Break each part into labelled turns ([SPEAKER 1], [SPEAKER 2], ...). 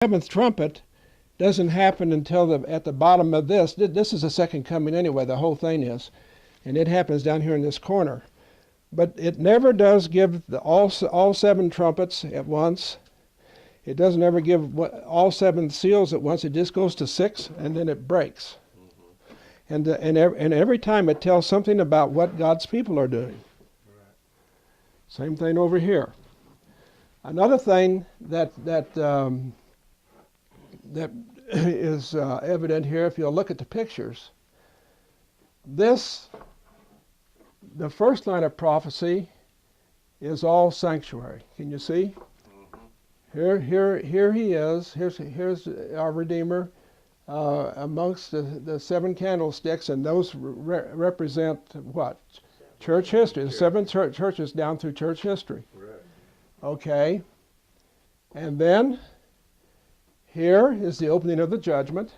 [SPEAKER 1] seventh trumpet doesn't happen until at the bottom of this. This is the second coming anyway, the whole thing is. And it happens down here in this corner. But it never does give all seven trumpets at once. It doesn't ever give all seven seals at once. It just goes to six, and then it breaks. And every time it tells something about what God's people are doing. Same thing over here. Another thing that is evident here, if you'll look at the pictures, the first line of prophecy is all sanctuary. Can you see? Here he is. Here's our Redeemer amongst the seven candlesticks, and those represent what? Church history. The seven churches down through church history. Okay. And then here is the opening of the judgment.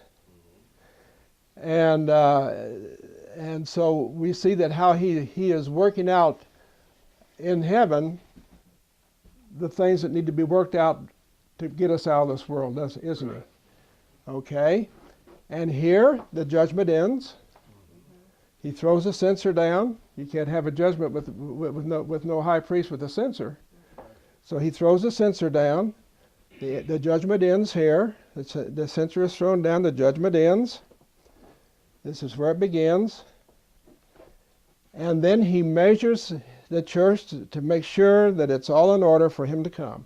[SPEAKER 1] And so we see that how he is working out in heaven the things that need to be worked out to get us out of this world, isn't it? Okay. And here the judgment ends. He throws the censer down. You can't have a judgment with no high priest with a censer. So he throws the censer down. The judgment ends here. The censer is thrown down. The judgment ends. This is where it begins. And then he measures the church to make sure that it's all in order for him to come.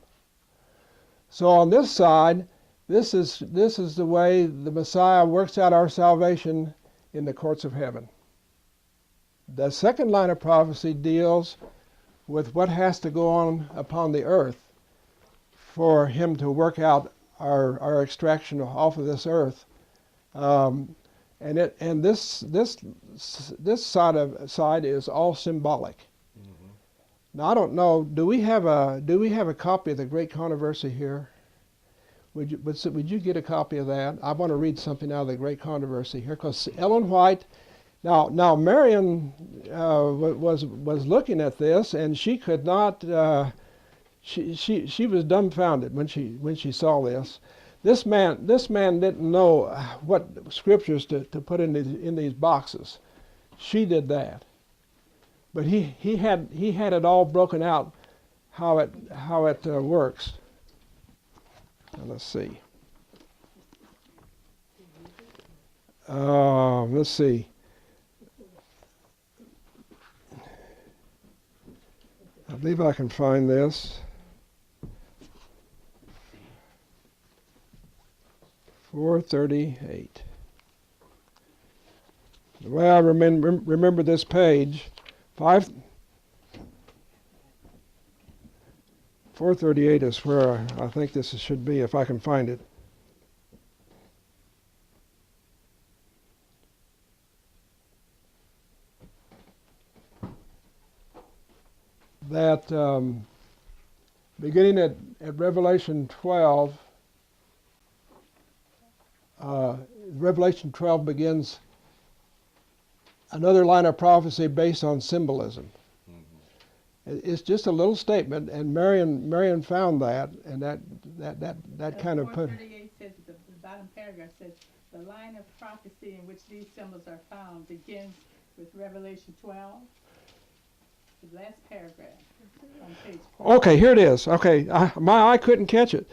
[SPEAKER 1] So on this side, this is the way the Messiah works out our salvation in the courts of heaven. The second line of prophecy deals with what has to go on upon the earth for him to work out our extraction off of this earth. And this side is all symbolic. Mm-hmm. Now I don't know. Do we have a copy of the Great Controversy here? Would you get a copy of that? I want to read something out of the Great Controversy here, because Ellen White. Now Marion was looking at this, and she could not. She was dumbfounded when she saw this. This man didn't know what scriptures to put in these boxes. She did that, but he had it all broken out how it works. Now let's see. Let's see. I believe I can find this. 438. The way I remember this page, 438 is where I think this should be, if I can find it. That beginning at Revelation 12, Revelation 12 begins another line of prophecy based on symbolism. Mm-hmm. It's just a little statement, and Marion found that, and that kind of put.
[SPEAKER 2] 438 says the bottom paragraph says the line of prophecy in which these symbols are found begins with Revelation 12. The last paragraph on page 4.
[SPEAKER 1] Okay, here it is. Okay, my eye couldn't catch it.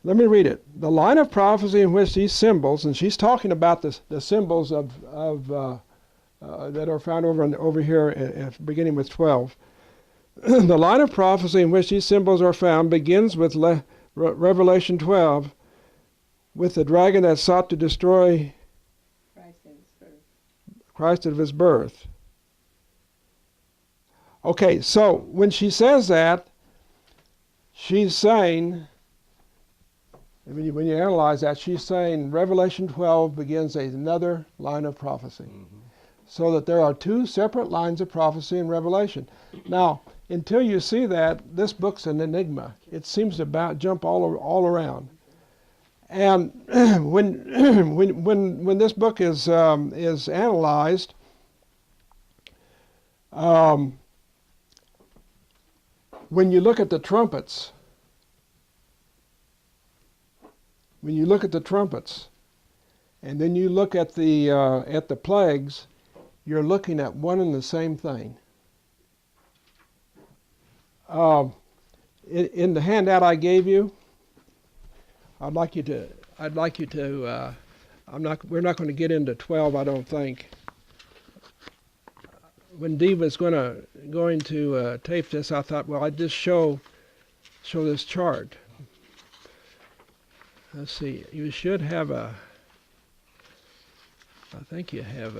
[SPEAKER 1] Let me read it. The line of prophecy in which these symbols, and she's talking about the symbols of that are found over here, beginning with 12. The line of prophecy in which these symbols are found begins with Revelation 12, with the dragon that sought to destroy Christ at his birth. Okay, so when she says that, she's saying, when you analyze that, she's saying Revelation 12 begins another line of prophecy. Mm-hmm. So that there are two separate lines of prophecy in Revelation. Now, until you see that, this book's an enigma. It seems to jump all around. And when this book is analyzed, when you look at the trumpets, when you look at the trumpets, and then you look at the plagues, you're looking at one and the same thing. In the handout I gave you, we're not going to get into 12, I don't think. When Dee was going to tape this, I thought, well, I'd just show this chart. Let's see. You should have I think you have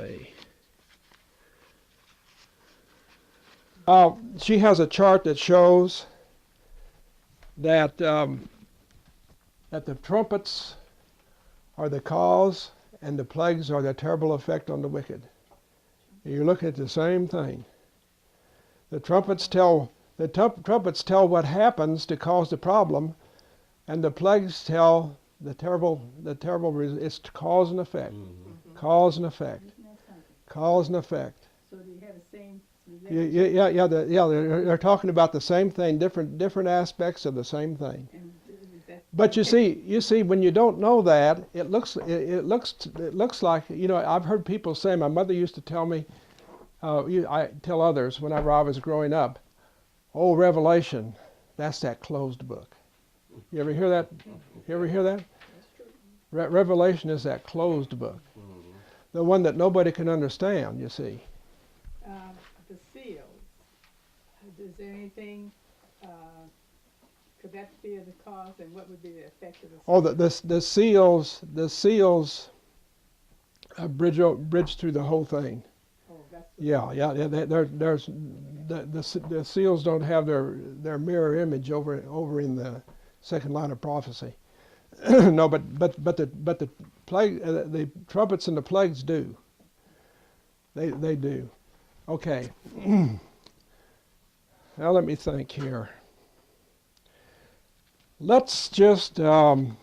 [SPEAKER 1] she has a chart that shows that the trumpets are the cause and the plagues are the terrible effect on the wicked. You're looking at the same thing. The trumpets tell what happens to cause the problem, and the plagues tell the terrible it's cause and effect.
[SPEAKER 3] Mm-hmm.
[SPEAKER 1] Cause and effect.
[SPEAKER 2] Isn't that something?
[SPEAKER 1] Cause and effect.
[SPEAKER 2] So do you have the same?
[SPEAKER 1] They're talking about the same thing, different aspects of the same thing.
[SPEAKER 2] And is that
[SPEAKER 1] But you see, when you don't know that, it looks like, I've heard people say. My mother used to tell me, I tell others whenever I was growing up, "Oh, Revelation, that's that closed book." You ever hear that? You ever hear that? Revelation is that closed book, the one that nobody can understand. You see.
[SPEAKER 2] the seals? Is there anything? Could that be the cause, and what would be the effect of the seals?
[SPEAKER 1] Oh, the seals bridge through the whole thing.
[SPEAKER 2] Oh, that's
[SPEAKER 1] The seals don't have their mirror image over in the second line of prophecy. No, but the plague, the trumpets and the plagues do. They do. Okay. Now let me think here. Let's just one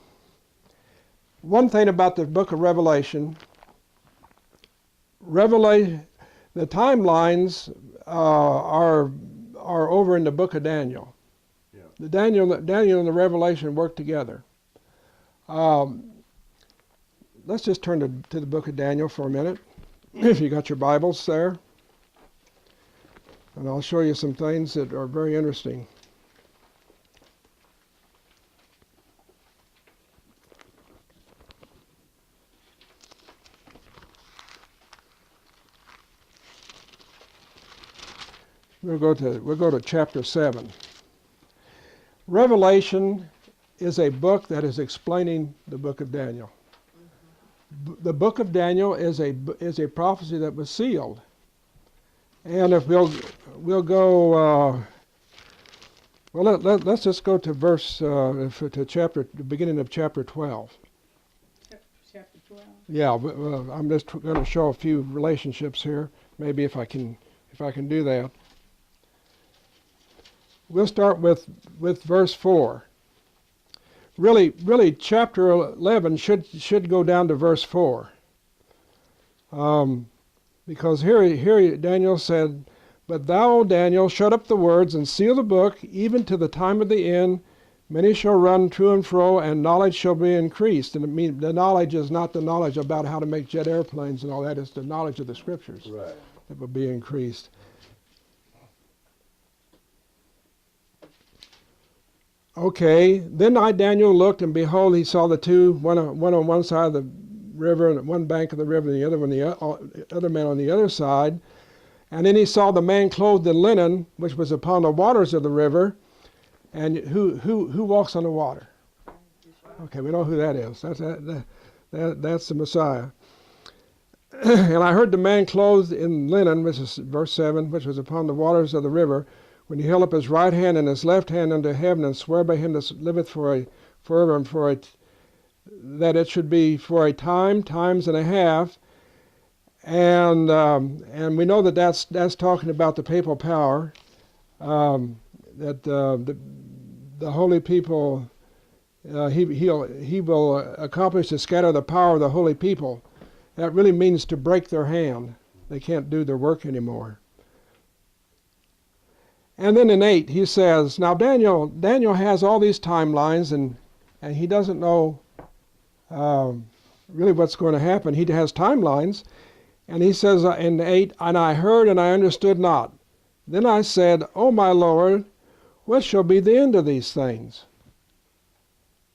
[SPEAKER 1] thing about the book of Revelation. The timelines are over in the book of Daniel.
[SPEAKER 3] Yeah.
[SPEAKER 1] The Daniel and the Revelation work together. Let's just turn to the book of Daniel for a minute, if you got your Bibles there. And I'll show you some things that are very interesting. We'll go to chapter 7. Revelation is a book that is explaining the book of Daniel. The book of Daniel is a prophecy that was sealed. And if we'll go let's just go to the beginning of chapter 12.
[SPEAKER 2] chapter 12.
[SPEAKER 1] Yeah, I'm just going to show a few relationships here. Maybe if I can do that. We'll start with verse 4. Really, chapter 11 should go down to verse 4. Because here Daniel said, "But thou, Daniel, shut up the words and seal the book, even to the time of the end. Many shall run to and fro, and knowledge shall be increased." And the knowledge is not the knowledge about how to make jet airplanes and all that. It's the knowledge of the Scriptures
[SPEAKER 3] Right.
[SPEAKER 1] that will be increased. Okay, then I, Daniel, looked, and behold, he saw the two, one on one side of the river, and one bank of the river, and the other man on the other side. And then he saw the man clothed in linen, which was upon the waters of the river. And who walks on the water? Okay, we know who that is. That's the Messiah. And I heard the man clothed in linen, which is verse 7, which was upon the waters of the river, when he held up his right hand and his left hand unto heaven, and sware by him that liveth forever, and that it should be for a time, times and a half. And we know that that's talking about the papal power, that the holy people, he will accomplish to scatter the power of the holy people. That really means to break their hand. They can't do their work anymore. And then in 8 he says, now Daniel has all these timelines, and he doesn't know really what's going to happen. He has timelines, and he says in 8, and I heard and I understood not. Then I said, O my Lord, what shall be the end of these things?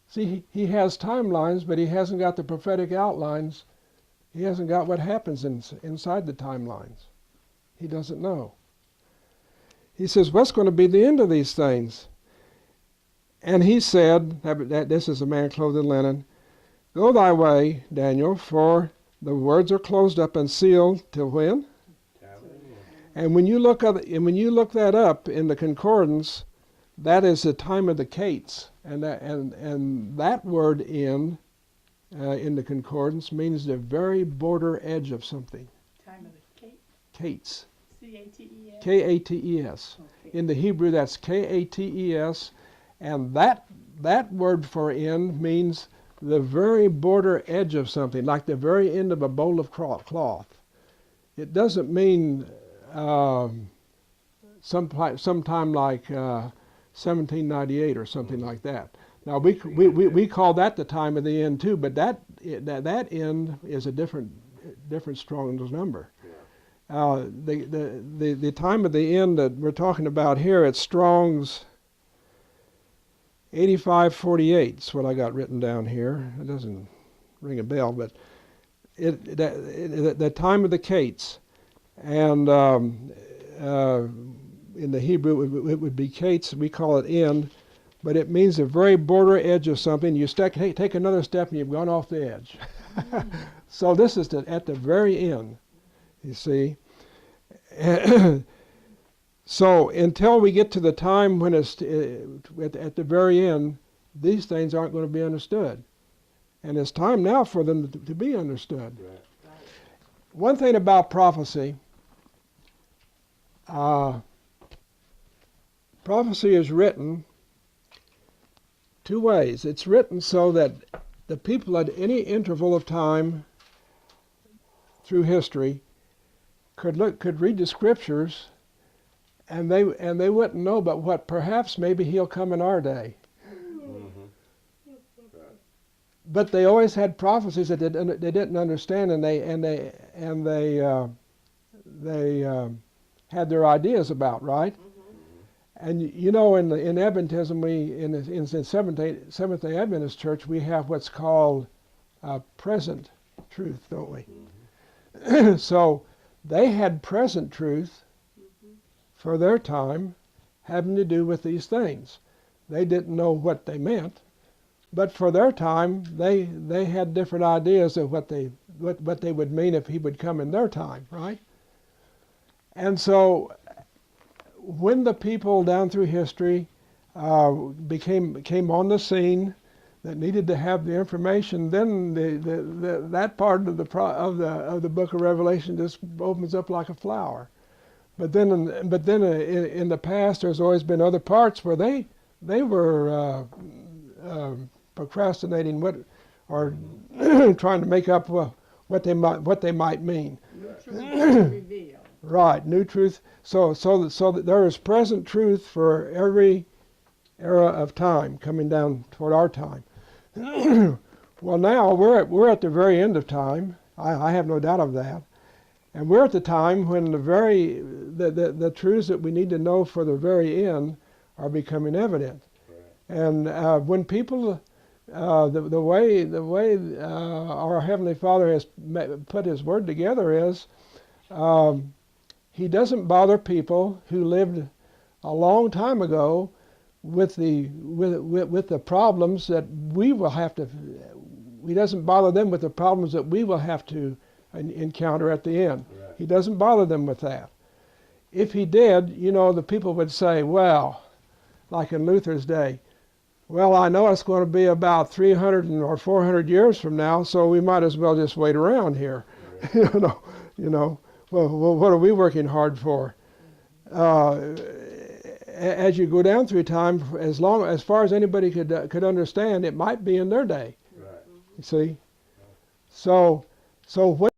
[SPEAKER 1] See, he has timelines, but he hasn't got the prophetic outlines. He hasn't got what happens inside the timelines. He doesn't know. He says, what's going to be the end of these things? And he said, that this is a man clothed in linen, go thy way, Daniel, for the words are closed up and sealed till when? And when you look that up in the concordance, that is the time of the cates, and that word in the concordance means the very border edge of something.
[SPEAKER 2] Time of the Cates.
[SPEAKER 1] Cates.
[SPEAKER 2] C-A-T-E-S.
[SPEAKER 1] K-A-T-E-S.
[SPEAKER 2] Okay.
[SPEAKER 1] In the Hebrew, that's K-A-T-E-S, and that word for end means the very border edge of something, like the very end of a bowl of cloth. It doesn't mean sometime like 1798 or something like that. Now we call that the time of the end too, but that end is a different Strong's number. The time of the end that we're talking about here at Strong's 8548 is what I got written down here. It doesn't ring a bell, but the time of the cates, and in the Hebrew it would be cates. We call it end, but it means the very border edge of something. You take another step and you've gone off the edge. So this is at the very end, you see. So until we get to the time when it's at the very end, these things aren't going to be understood. And it's time now for them to be understood.
[SPEAKER 3] Right.
[SPEAKER 1] One thing about prophecy, prophecy is written two ways. It's written so that the people at any interval of time through history could read the scriptures, and they wouldn't know but what perhaps maybe he'll come in our day.
[SPEAKER 3] Mm-hmm. Right.
[SPEAKER 1] But they always had prophecies that they didn't understand, and they had their ideas about, right?
[SPEAKER 2] Mm-hmm.
[SPEAKER 1] And you know, in Adventism, in Seventh-day Adventist Church, we have what's called present truth, don't we?
[SPEAKER 3] Mm-hmm.
[SPEAKER 1] So they had present truth for their time, having to do with these things. They didn't know what they meant, but for their time, they had different ideas of what they would mean if he would come in their time, right? And so, when the people down through history came on the scene that needed to have the information, then that part of the book of Revelation just opens up like a flower. But then in the past, there's always been other parts where they were procrastinating or trying to make up what they might mean.
[SPEAKER 2] New truth revealed.
[SPEAKER 1] Right, new truth. So that there is present truth for every era of time coming down toward our time. Well, now we're at the very end of time. I have no doubt of that. And we're at the time when the truths that we need to know for the very end are becoming evident.
[SPEAKER 3] Right.
[SPEAKER 1] And when people, the way our Heavenly Father has put His Word together is, He doesn't bother people who lived a long time ago with the problems that we will have to. He doesn't bother them with the problems that we will have to encounter at the end.
[SPEAKER 3] Right.
[SPEAKER 1] He doesn't bother them with that. If he did, you know, the people would say, well, like in Luther's day, well, I know it's going to be about 300 or 400 years from now, so we might as well just wait around here.
[SPEAKER 3] Right.
[SPEAKER 1] you know. Well, what are we working hard for? As you go down through time, as far as anybody could understand, it might be in their day.
[SPEAKER 3] Right.
[SPEAKER 1] You see. So what